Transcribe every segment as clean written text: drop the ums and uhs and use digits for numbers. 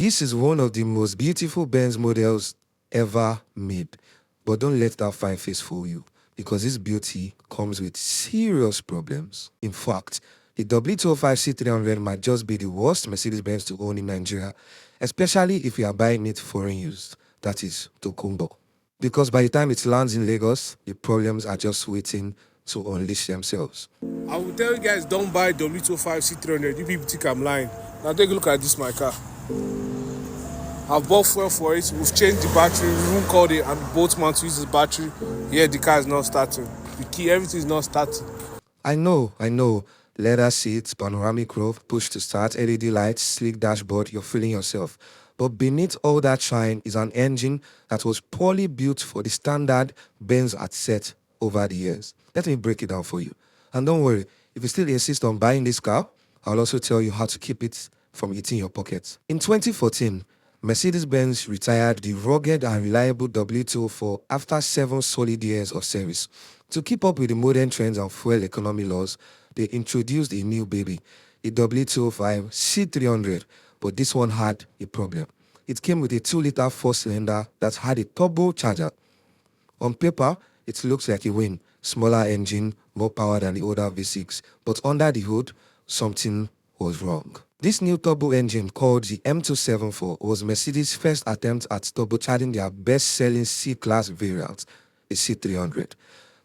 This is one of the most beautiful Benz models ever made. But don't let that fine face fool you, because this beauty comes with serious problems. In fact, the W205 C300 might just be the worst Mercedes-Benz to own in Nigeria, especially if you are buying it foreign used, that is, Tokumbo. Because by the time it lands in Lagos, the problems are just waiting to unleash themselves. I will tell you guys, don't buy W205 C300. You people think I'm lying. Now take a look at this, my car. I've bought fuel for it. We've changed the battery. We even called it and boatman to use the battery. Yeah, the car is not starting. The key, everything is not starting. I know. Leather seats, panoramic roof, push to start, LED lights, sleek dashboard, you're feeling yourself. But beneath all that shine is an engine that was poorly built for the standard Benz had set over the years. Let me break it down for you. And don't worry, if you still insist on buying this car, I'll also tell you how to keep it from eating your pockets. In 2014, Mercedes-Benz retired the rugged and reliable W204 after 7 solid years of service. To keep up with the modern trends and fuel economy laws, they introduced a new baby, a W205 C300, but this one had a problem. It came with a 2-liter 4-cylinder that had a turbocharger. On paper, it looks like a win, smaller engine, more power than the older V6, but under the hood, something was wrong. This new turbo engine, called the M274, was Mercedes' first attempt at turbocharging their best-selling C-Class variant, the C300.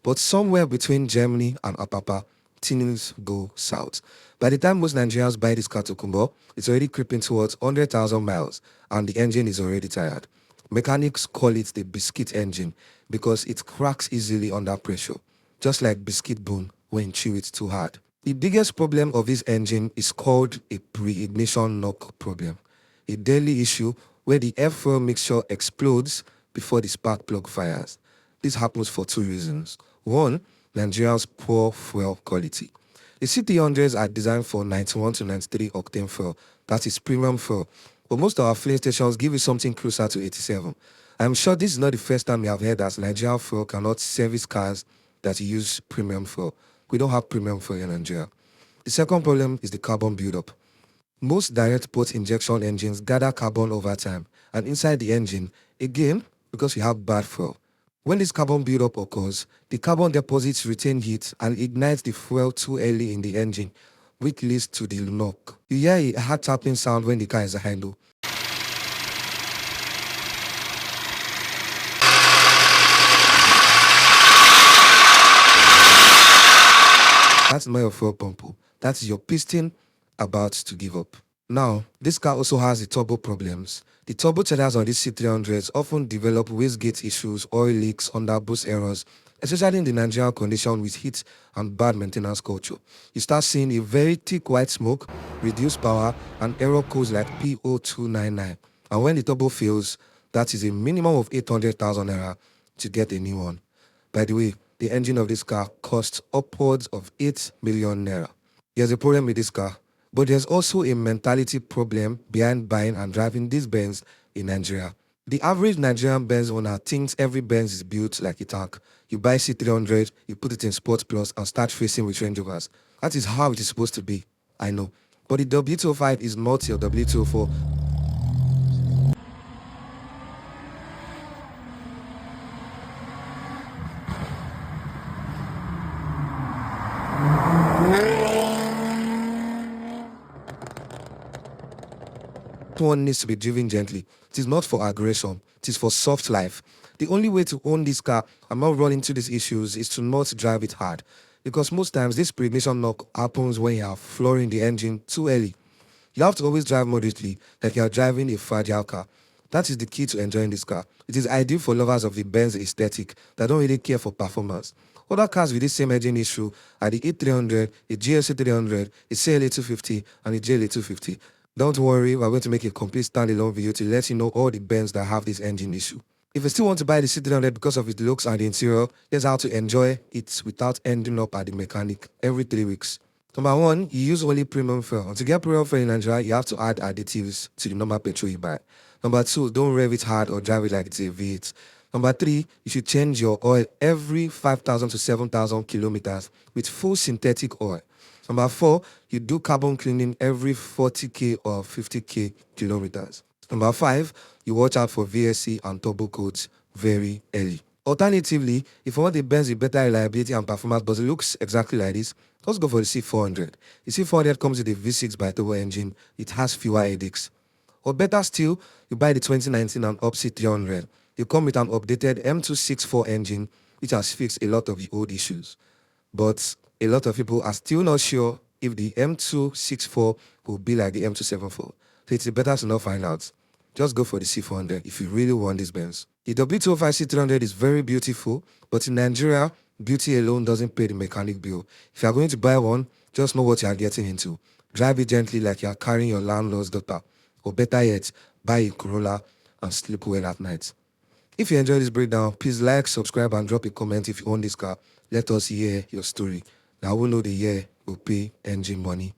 But somewhere between Germany and Apapa, things go south. By the time most Nigerians buy this car to Kumbo, it's already creeping towards 100,000 miles, and the engine is already tired. Mechanics call it the biscuit engine because it cracks easily under pressure, just like biscuit bone when you chew it too hard. The biggest problem of this engine is called a pre-ignition knock problem, a daily issue where the air fuel mixture explodes before the spark plug fires. This happens for 2 reasons. One, Nigeria's poor fuel quality. The C300s are designed for 91 to 93 octane fuel, that is premium fuel, but most of our filling stations give you something closer to 87. I'm sure this is not the first time you have heard that Nigerian fuel cannot service cars that use premium fuel. We don't have premium fuel in Nigeria. The second problem is the carbon buildup. Most direct port injection engines gather carbon over time, and inside the engine, again, because we have bad fuel. When this carbon buildup occurs, the carbon deposits retain heat and ignites the fuel too early in the engine, which leads to the knock. You hear a hard tapping sound when the car is idle. That's not your fuel pump. That's your piston about to give up. Now, this car also has the turbo problems. The turbochargers on these C300s often develop wastegate issues, oil leaks, underboost errors, especially in the Nigerian condition with heat and bad maintenance culture. You start seeing a very thick white smoke, reduced power, and error codes like P0299. And when the turbo fails, that is a minimum of 800,000 naira to get a new one. By the way, the engine of this car costs upwards of 8 million naira. There's a problem with this car, but there's also a mentality problem behind buying and driving these Benz in Nigeria. The average Nigerian Benz owner thinks every Benz is built like a tank. You buy C300, you put it in Sports Plus and start racing with Range Rovers. That is how it is supposed to be, I know. But the W205 is not your W204. One needs to be driven gently. It is not for aggression. It is for soft life. The only way to own this car and not run into these issues is to not drive it hard. Because most times this pre-ignition knock happens when you are flooring the engine too early. You have to always drive moderately, like you are driving a fragile car. That is the key to enjoying this car. It is ideal for lovers of the Benz aesthetic that don't really care for performance. Other cars with this same engine issue are the E300, the GLC 300, the CLA 250, and the JLA 250. Don't worry, we're going to make a complete standalone video to let you know all the Benz that have this engine issue. If you still want to buy the C300 because of its looks and the interior, here's how to enjoy it without ending up at the mechanic every 3 weeks. Number 1, you use only premium fuel. And to get premium fuel in Nigeria, you have to add additives to the normal petrol you buy. Number 2, don't rev it hard or drive it like it's a V8. Number 3, you should change your oil every 5,000 to 7,000 kilometers with full synthetic oil. Number 4, you do carbon cleaning every 40k or 50k kilometers. Number 5, you watch out for VSC and turbo codes very early. Alternatively, if you want a Benz with better reliability and performance but it looks exactly like this, just go for the C400. The C400 comes with a V6 bi-turbo engine. It has fewer headaches. Or better still, you buy the 2019 and up C300. You come with an updated M264 engine, which has fixed a lot of the old issues. But a lot of people are still not sure if the M264 will be like the M274. So it's better to not find out. Just go for the C400 if you really want this Benz. The W205 C300 is very beautiful, but in Nigeria, beauty alone doesn't pay the mechanic bill. If you are going to buy one, just know what you are getting into. Drive it gently like you are carrying your landlord's daughter. Or better yet, buy a Corolla and sleep well at night. If you enjoyed this breakdown, please like, subscribe, and drop a comment if you own this car. Let us hear your story. Now we know the year will pay engine money.